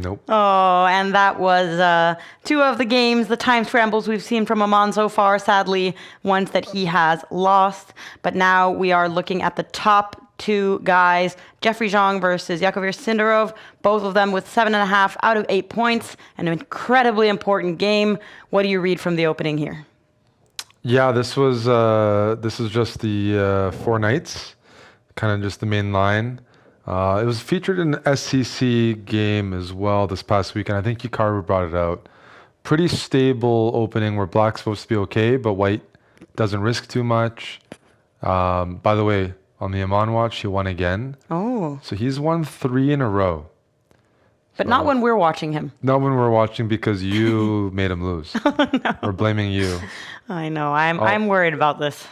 Nope. Oh, and that was two of the games, the time scrambles we've seen from Aman so far, sadly, ones that he has lost. But now we are looking at the top two guys, Jeffery Xiong versus Javokhir Sindarov, both of them with 7.5 out of 8 points, an incredibly important game. What do you read from the opening here? Yeah, this is just the 4 knights, kind of just the main line. It was featured in the SCC game as well this past weekend. I think Hikaru brought it out. Pretty stable opening where black's supposed to be okay, but white doesn't risk too much. By the way, on the Aman watch, he won again. Oh. So he's won 3 in a row. But not when we're watching him. Not when we're watching because you made him lose. Oh, no. We're blaming you. I know. I'm worried about this.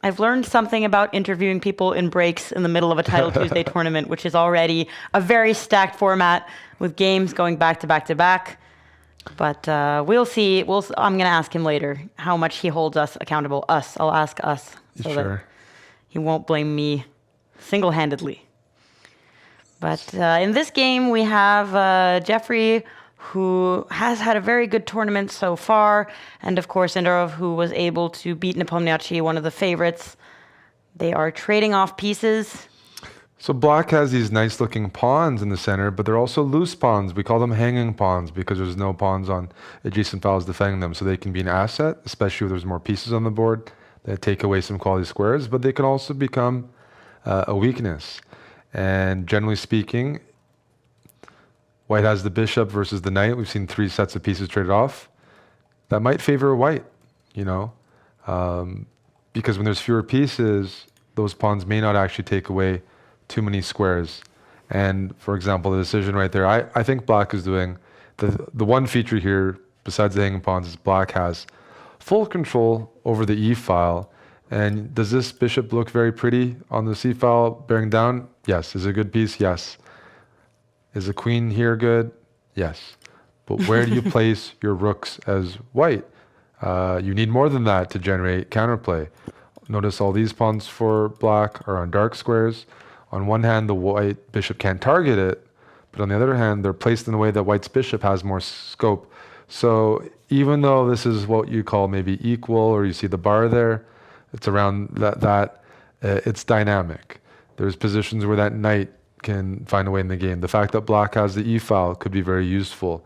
I've learned something about interviewing people in breaks in the middle of a Titled Tuesday tournament, which is already a very stacked format with games going back to back to back. But we'll see. I'm going to ask him later how much he holds us accountable. I'll ask us. So sure. That he won't blame me single-handedly. But in this game, we have Jeffery, who has had a very good tournament so far, and of course Sindarov, who was able to beat Nepomniachtchi, one of the favorites. They are trading off pieces. So black has these nice looking pawns in the center, but they're also loose pawns. We call them hanging pawns because there's no pawns on adjacent files defending them. So they can be an asset, especially if there's more pieces on the board that take away some quality squares, but they can also become a weakness. And generally speaking, white has the bishop versus the knight. We've seen 3 sets of pieces traded off. That might favor white, because when there's fewer pieces, those pawns may not actually take away too many squares. And for example, the decision right there, I think black is doing, the one feature here, besides the hanging pawns, is black has full control over the E file. And does this bishop look very pretty on the C file bearing down? Yes. Is it a good piece? Yes. Is the queen here good? Yes. But where do you place your rooks as white? You need more than that to generate counterplay. Notice all these pawns for black are on dark squares. On one hand, the white bishop can't target it, but on the other hand, they're placed in a way that white's bishop has more scope. So even though this is what you call maybe equal, or you see the bar there, it's around that it's dynamic. There's positions where that knight can find a way in the game. The fact that black has the E file could be very useful.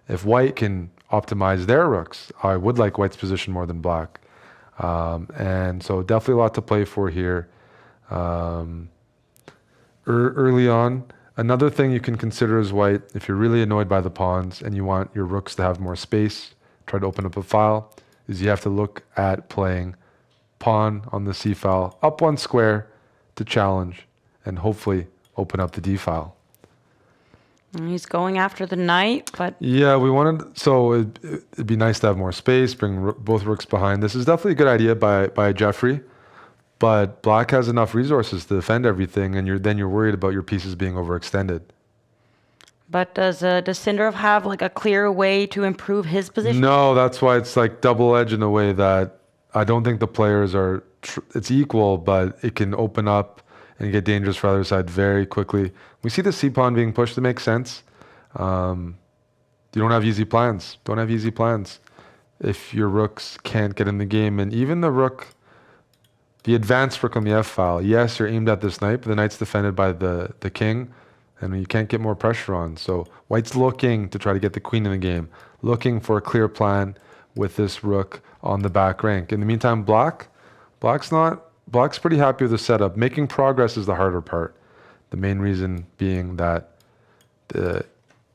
If white can optimize their rooks, I would like white's position more than black. And so definitely a lot to play for here. Early on, another thing you can consider as white, if you're really annoyed by the pawns and you want your rooks to have more space, try to open up a file, is you have to look at playing pawn on the C file up 1 square to challenge and hopefully open up the D file. He's going after the knight, but... Yeah, it'd be nice to have more space, bring both rooks behind. This is definitely a good idea by Jeffery, but black has enough resources to defend everything, and then you're worried about your pieces being overextended. But does Sindarov have like a clear way to improve his position? No, that's why it's like double-edged in a way that I don't think the players are... it's equal, but it can open up and get dangerous for the other side very quickly. We see the C pawn being pushed to make sense. You don't have easy plans. Don't have easy plans if your rooks can't get in the game. And even the rook, the advanced rook on the F file, yes, you're aimed at this knight, but the knight's defended by the king, and you can't get more pressure on. So white's looking to try to get the queen in the game, looking for a clear plan with this rook on the back rank. In the meantime, black's pretty happy with the setup. Making progress is the harder part. The main reason being that the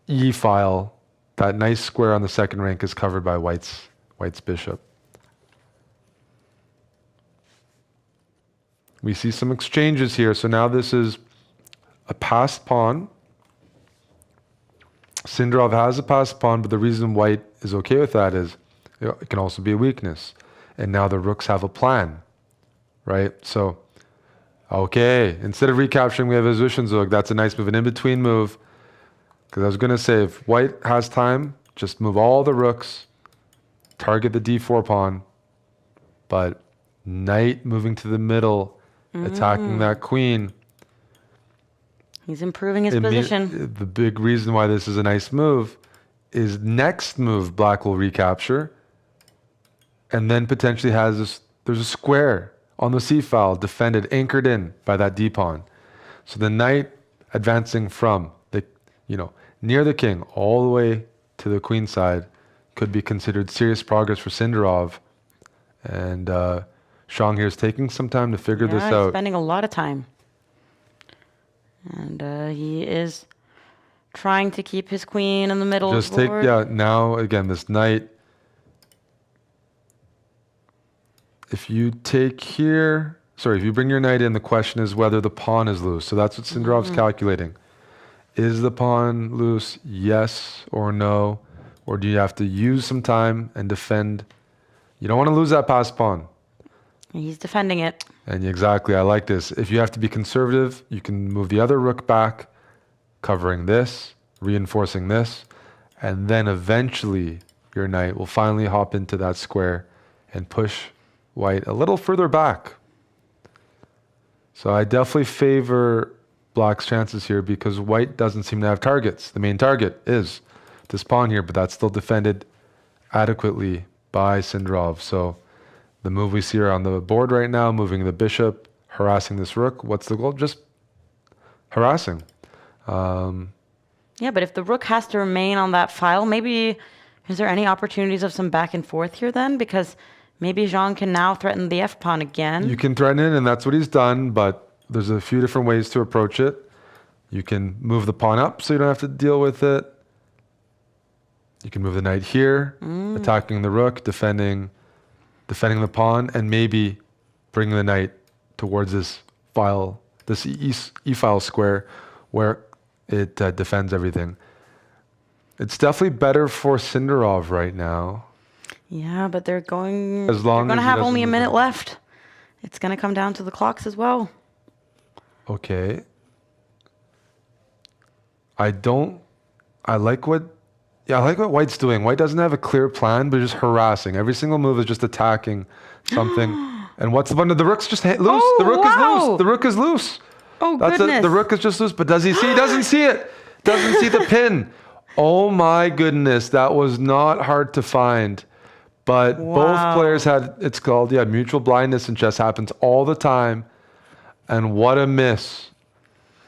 E file, that nice square on the second rank, is covered by white's bishop. We see some exchanges here. So now this is a passed pawn. Sindarov has a passed pawn, but the reason white is okay with that is it can also be a weakness. And now the rooks have a plan, right? So, okay, instead of recapturing, we have a Zushinzug. That's a nice move, an in-between move. Because I was going to say, if white has time, just move all the rooks, target the d4 pawn, but knight moving to the middle, attacking that queen. He's improving his position. The big reason why this is a nice move is next move black will recapture, and then potentially has this. There's a square on the c file defended, anchored in by that d pawn. So the knight advancing from the near the king all the way to the queen side could be considered serious progress for Sindarov, and Xiong here is taking some time to figure this out. Spending a lot of time. And he is trying to keep his queen in the middle. Just take, now again, this knight. If you take here, if you bring your knight in, the question is whether the pawn is loose. So that's what Sindarov's calculating. Is the pawn loose? Yes or no? Or do you have to use some time and defend? You don't want to lose that passed pawn. He's defending it. And exactly, I like this. If you have to be conservative, you can move the other rook back, covering this, reinforcing this, and then eventually your knight will finally hop into that square and push white a little further back. So I definitely favor black's chances here because white doesn't seem to have targets. The main target is this pawn here, but that's still defended adequately by Sindarov. So the move we see here on the board right now, moving the bishop, harassing this rook. What's the goal? Just harassing. Yeah, but if the rook has to remain on that file, maybe is there any opportunities of some back and forth here then? Because maybe Xiong can now threaten the f-pawn again. You can threaten it, and that's what he's done, but there's a few different ways to approach it. You can move the pawn up so you don't have to deal with it. You can move the knight here, attacking the rook, defending the pawn, and maybe bringing the knight towards this file, this e-file square, where it defends everything. It's definitely better for Sindarov right now. Yeah, but they're going to have only a minute left. It's going to come down to the clocks as well. Okay. I like what White's doing. White doesn't have a clear plan, but just harassing. Every single move is just attacking something. And what's the fun? The rook's just loose. Oh, the rook is wow. loose. The rook is loose. Oh, goodness. The rook is just loose. But does he see? He doesn't see it. Doesn't see the pin. Oh my goodness. That was not hard to find. But both players had, it's called, mutual blindness in chess. Happens all the time. And what a miss.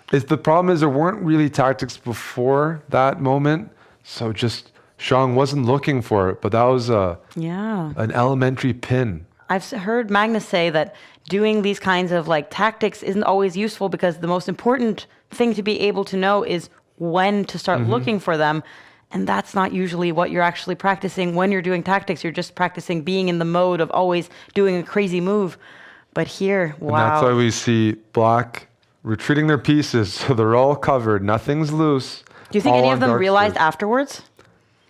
The problem is there weren't really tactics before that moment. So just Xiong wasn't looking for it, but that was an elementary pin. I've heard Magnus say that doing these kinds of tactics isn't always useful because the most important thing to be able to know is when to start looking for them. And that's not usually what you're actually practicing when you're doing tactics. You're just practicing being in the mode of always doing a crazy move. But here, wow. And that's why we see black retreating their pieces so they're all covered. Nothing's loose. Do you think any of them realized afterwards?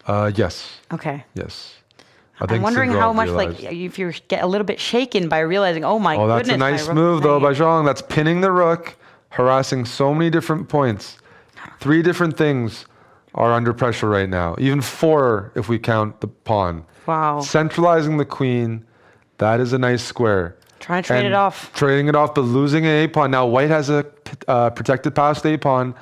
Yes. Okay. Yes. I'm wondering how much, if you get a little bit shaken by realizing, oh my goodness. Oh, that's a nice move, though, by Xiong. That's pinning the rook, harassing so many different points. 3 different things are under pressure right now. Even 4 if we count the pawn. Wow. Centralizing the queen. That is a nice square. Trying to trade it off. Trading it off, but losing an a-pawn. Now, white has a protected passed a-pawn.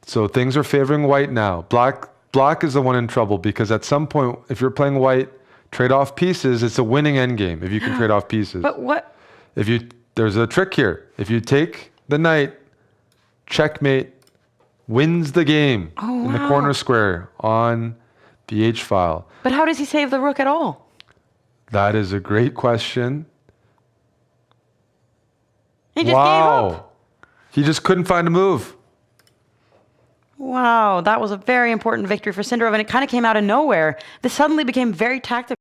So things are favoring white now. Black is the one in trouble because at some point, if you're playing white, trade off pieces, it's a winning endgame if you can trade off pieces. But what? There's a trick here. If you take the knight, checkmate, wins the game in the corner square on the h-file. But how does he save the rook at all? That is a great question. He just gave up. He just couldn't find a move. Wow, that was a very important victory for Sindarov, and it kind of came out of nowhere. This suddenly became very tactical.